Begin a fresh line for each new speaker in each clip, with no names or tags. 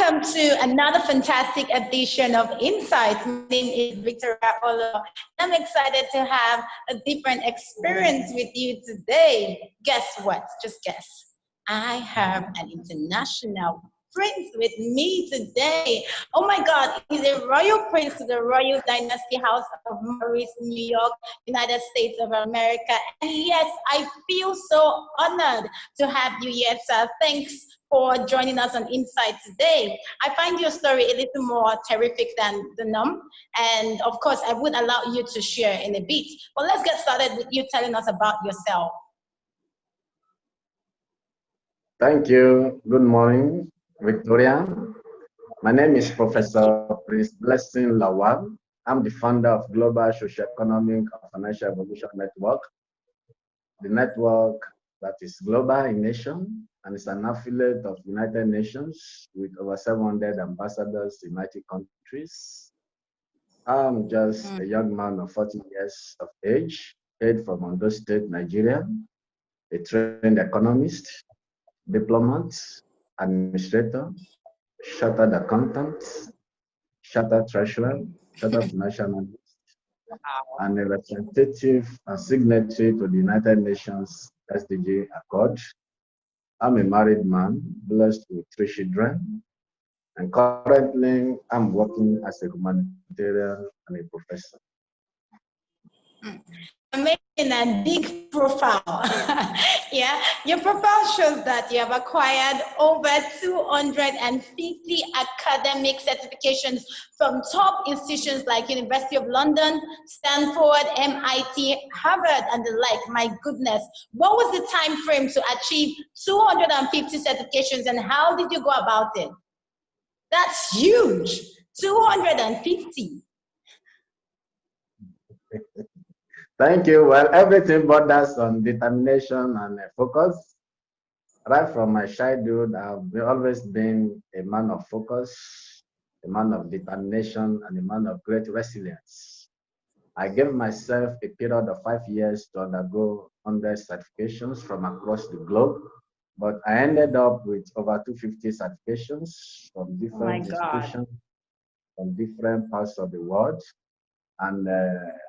Welcome to another fantastic edition of Insights. My name is Victoria Allwell. I'm excited to have a different experience with you today. Guess what? Just guess. I have an international prince with me today. Oh my God, he's a royal prince to the Royal Dynasty House of Maurice, New York, United States of America. And yes, I feel so honored to have you here, sir. Thanks for joining us on Insight today. I find your story a little more terrific than the norm. And of course, I would allow you to share in a bit. But let's get started with you telling us about yourself.
Thank you. Good morning, Victoria. My name is Professor Prince Blessing Lawal. I'm the founder of Global Socio-Economic Financial Evolution Network, the network that is global in nation and is an affiliate of United Nations with over 700 ambassadors in 90 countries. I'm just a young man of 40 years of age, hailed from Ondo State, Nigeria, a trained economist, diplomat, administrator, chartered accountant, chartered treasurer, chartered financial analyst, and a representative and signatory to the United Nations SDG Accord. I'm a married man, blessed with 3 children, and currently I'm working as a humanitarian and a professor.
Amazing and big profile. Yeah, your profile shows that you have acquired over 250 academic certifications from top institutions like University of London, Stanford, MIT, Harvard, and the like. My goodness, what was the time frame to achieve 250 certifications, and how did you go about it? That's huge, 250.
Thank you. Well, everything borders on determination and focus. Right from my childhood, I've always been a man of focus, a man of determination, and a man of great resilience. I gave myself a period of 5 years to undergo 100 certifications from across the globe, but I ended up with over 250 certifications from different institutions, from different parts of the world. And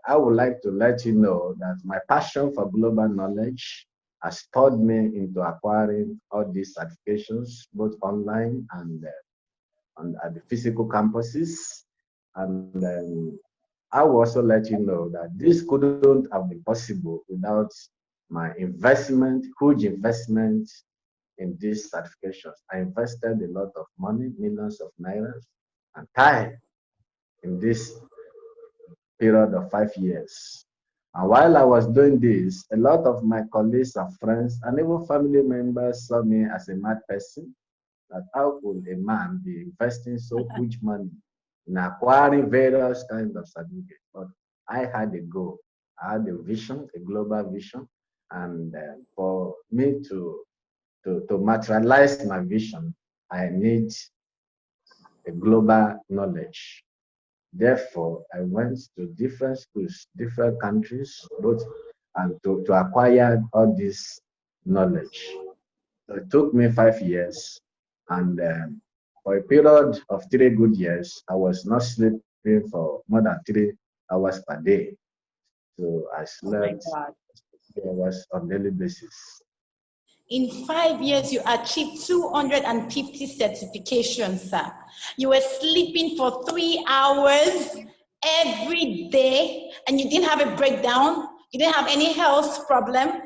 I would like to let you know that my passion for global knowledge has spurred me into acquiring all these certifications, both online and at the physical campuses. And I will also let you know that this couldn't have been possible without my investment, huge investment in these certifications. I invested a lot of money, millions of naira, and time in this period of 5 years. And while I was doing this, a lot of my colleagues and friends and even family members saw me as a mad person. That how could a man be investing so huge money in acquiring various kinds of certificates? But I had a goal, I had a vision, a global vision, and for me to materialize my vision, I need a global knowledge. Therefore, I went to different schools, different countries, both and to acquire all this knowledge. So it took me 5 years, and for a period of 3 good years, I was not sleeping for more than 3 hours per day. So I slept 3 hours on a daily basis.
In 5 years, you achieved 250 certifications, sir. You were sleeping for 3 hours every day, and you didn't have a breakdown? You didn't have any health problem?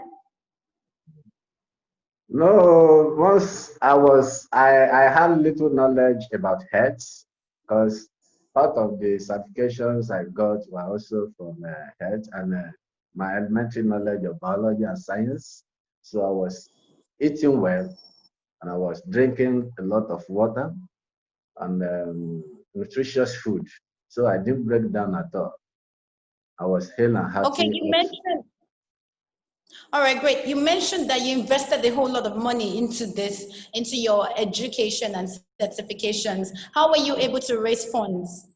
No, once I had little knowledge about health, because part of the certifications I got were also from health and my elementary knowledge of biology and science. So I was eating well, and I was drinking a lot of water and nutritious food. So I didn't break down at all. I was hale and happy.
Okay, you mentioned. All right, great. You mentioned that you invested a whole lot of money into this, into your education and certifications. How were you able to raise funds?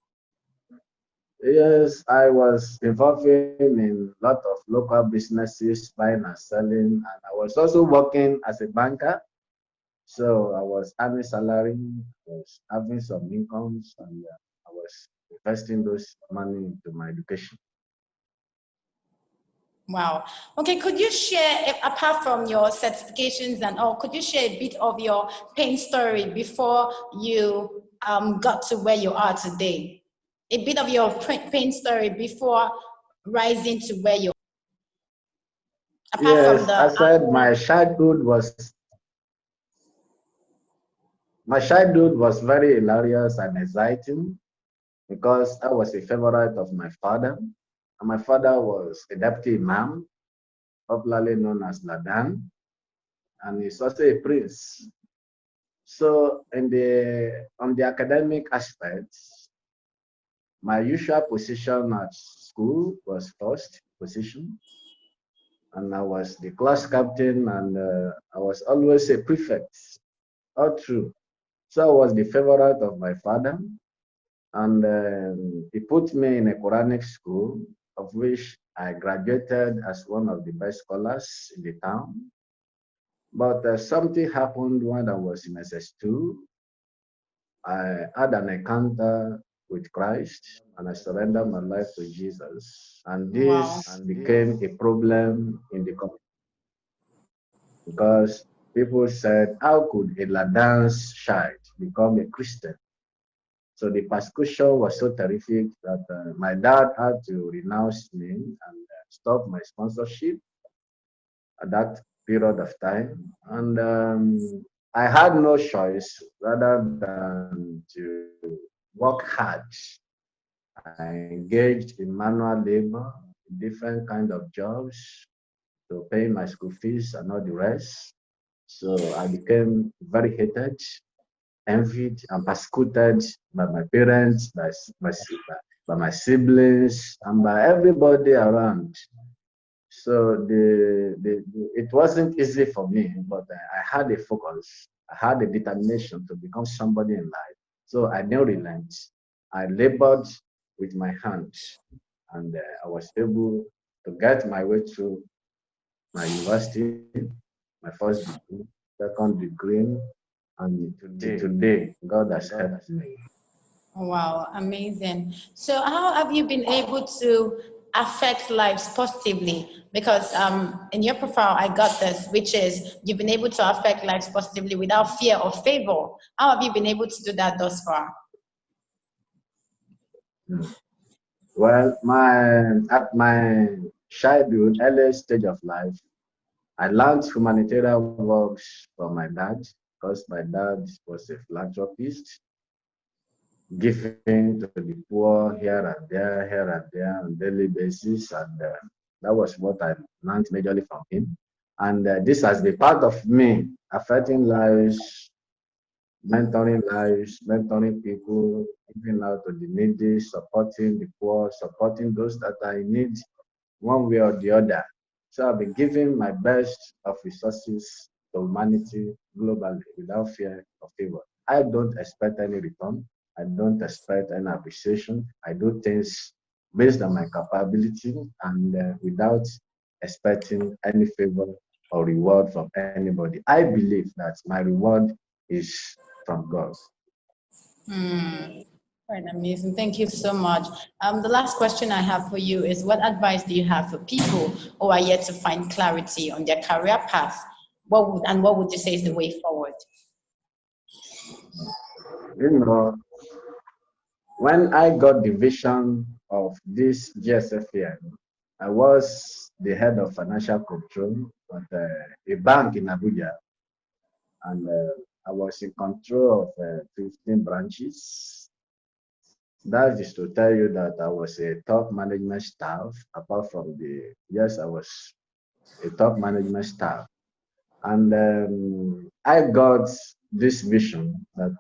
Yes, I was involved in a lot of local businesses, buying and selling, and I was also working as a banker. So I was earning salary, I was having some incomes, and I was investing those money into my education.
Wow. Okay, could you share, apart from your certifications and all, could you share a bit of your pain story before you got to where you are today? A bit of your pain story before rising to where you are, apart from
Yes, I
the
said my childhood was very hilarious and exciting because I was a favorite of my father. And my father was a deputy imam, popularly known as Ladan, and he's also a prince. So on the academic aspects, my usual position at school was first position, and I was the class captain, and I was always a prefect, all through. So I was the favorite of my father, and he put me in a Quranic school, of which I graduated as one of the best scholars in the town. But something happened when I was in SS2. I had an encounter with Christ and I surrendered my life to Jesus. And
wow.
this became a problem in the community because people said, how could a Ladan's child become a Christian? So the persecution was so terrific that my dad had to renounce me and stop my sponsorship at that period of time. And I had no choice rather than to work hard. I engaged in manual labor, different kind of jobs to pay my school fees and all the rest. So I became very hated, envied, and persecuted by my parents, by my siblings, and by everybody around. So it wasn't easy for me, but I had a focus. I had a determination to become somebody in life. So I didn't relent. I labored with my hands, and I was able to get my way through my university, my first degree, second degree, and till today, God has helped me.
Wow, amazing. So how have you been able to affect lives positively? Because in your profile, I got this, which is you've been able to affect lives positively without fear or favor. How have you been able to do that thus far?
Mm. Well, at my childhood, early stage of life, I learned humanitarian works from my dad because my dad was a philanthropist, giving to the poor here and there on daily basis, and that was what I learned majorly from him. And this has been part of me affecting lives, mentoring people, giving out to the needy, supporting the poor, supporting those that are in need one way or the other. So I've been giving my best of resources to humanity globally without fear or favor. I don't expect any return. I don't expect any appreciation. I do things based on my capability and without expecting any favor or reward from anybody. I believe that my reward is from God.
Hmm. Right, amazing. Thank you so much. The last question I have for you is what advice do you have for people who are yet to find clarity on their career path? What would you say is the way forward?
You know, when I got the vision of this GSFEN, I was the head of financial control at a bank in Abuja, and I was in control of 15 branches. That is to tell you that I was a top management staff, apart from yes, I was a top management staff. And I got this vision that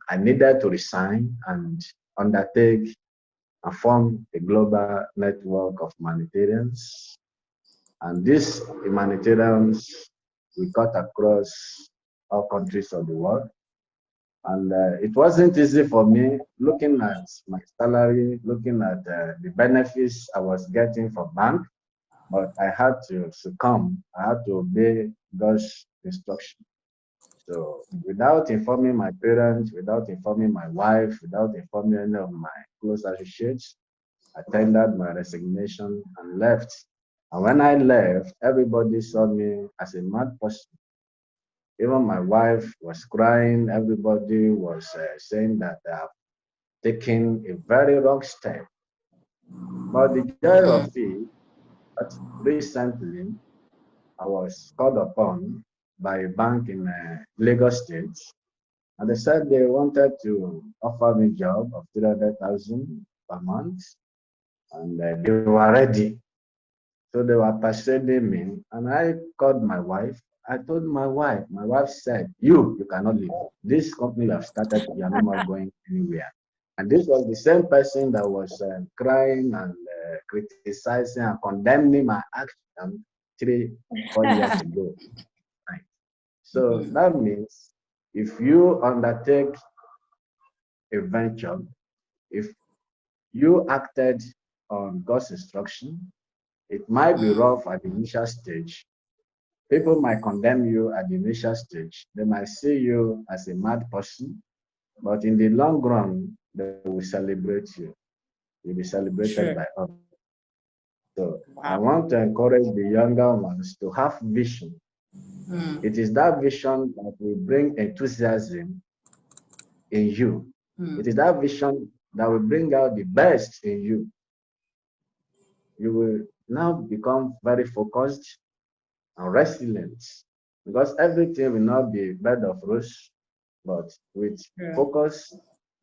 I needed to resign and undertake and form a global network of humanitarians. And these humanitarians we cut across all countries of the world. And it wasn't easy for me looking at my salary, looking at the benefits I was getting from bank, but I had to succumb. I had to obey God's instruction. So without informing my parents, without informing my wife, without informing any of my close associates, I tendered my resignation and left. And when I left, everybody saw me as a mad person. Even my wife was crying. Everybody was saying that I have taken a very wrong step. But the joy of it, that recently I was called upon by a bank in Lagos State, and they said they wanted to offer me a job of 300,000 per month, and they were ready. So they were persuading me, and I called my wife. I told my wife said, you cannot leave. This company you have started, you are no more going anywhere. And this was the same person that was crying and criticizing and condemning my action 3-4 years ago. Right. So that means if you undertake a venture, if you acted on God's instruction, it might be rough at the initial stage. People might condemn you at the initial stage. They might see you as a mad person, but in the long run, they will celebrate you. You'll be celebrated by others. So I want to encourage the younger ones to have vision. It is that vision that will bring enthusiasm in you. It is that vision that will bring out the best in you. You will now become very focused and resilient, because everything will not be bed of roses, but with focus,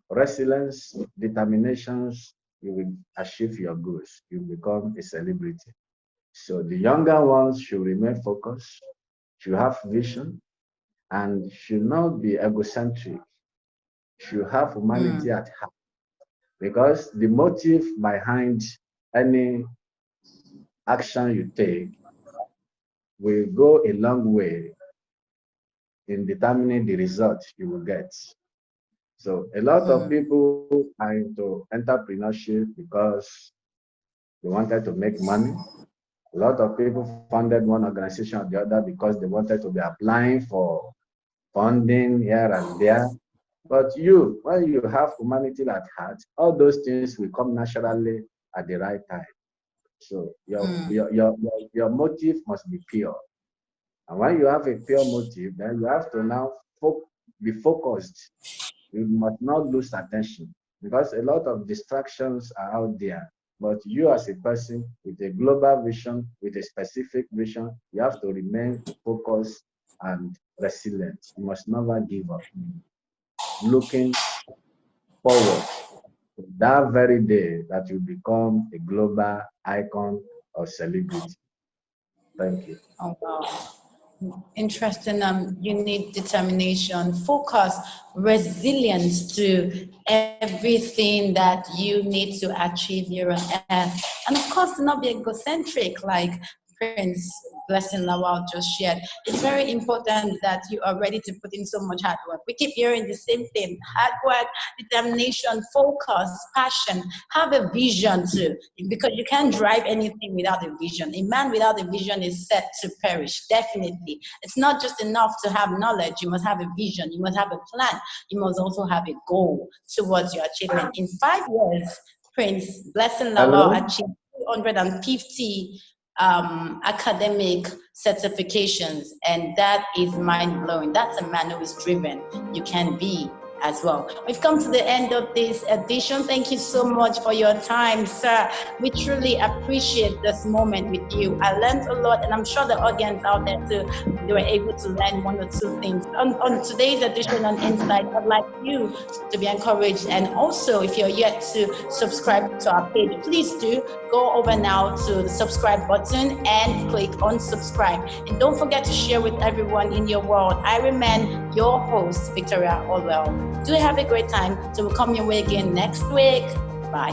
resilience, determinations, you will achieve your goals. You become a celebrity. So the younger ones should remain focused, should have vision, and should not be egocentric, should have humanity at heart. Because the motive behind any action you take will go a long way in determining the result you will get. So a lot of people are into entrepreneurship because they wanted to make money. A lot of people funded one organization or the other because they wanted to be applying for funding here and there. But you, when you have humanity at heart, all those things will come naturally at the right time. So your motive must be pure. And when you have a pure motive, then you have to now be focused. You must not lose attention, because a lot of distractions are out there. But you as a person with a global vision, with a specific vision, you have to remain focused and resilient. You must never give up. Looking forward to that very day that you become a global icon or celebrity. Thank you.
Oh, wow. Interesting. You need determination, focus, resilience to everything that you need to achieve here on earth. And of course, to not be egocentric like Prince Blessing Lawal just shared. It's very important that you are ready to put in so much hard work. We keep hearing the same thing: hard work, determination, focus, passion. Have a vision too, because you can't drive anything without a vision. A man without a vision is set to perish, definitely. It's not just enough to have knowledge. You must have a vision. You must have a plan. You must also have a goal towards your achievement. In 5 years, Prince Blessing Lawal achieved 250 academic certifications, and that is mind-blowing. That's a man who is driven. You can be as well. We've come to the end of this edition. Thank you so much for your time, sir. We truly appreciate this moment with you. I learned a lot, and I'm sure the audience out there too, they were able to learn 1 or 2 things. On today's edition on Insight, I'd like you to be encouraged, and also if you're yet to subscribe to our page, please do go over now to the subscribe button and click on subscribe. And don't forget to share with everyone in your world. I remain your host, Victoria Allwell. Do have a great time. So we'll come your way again next week. Bye.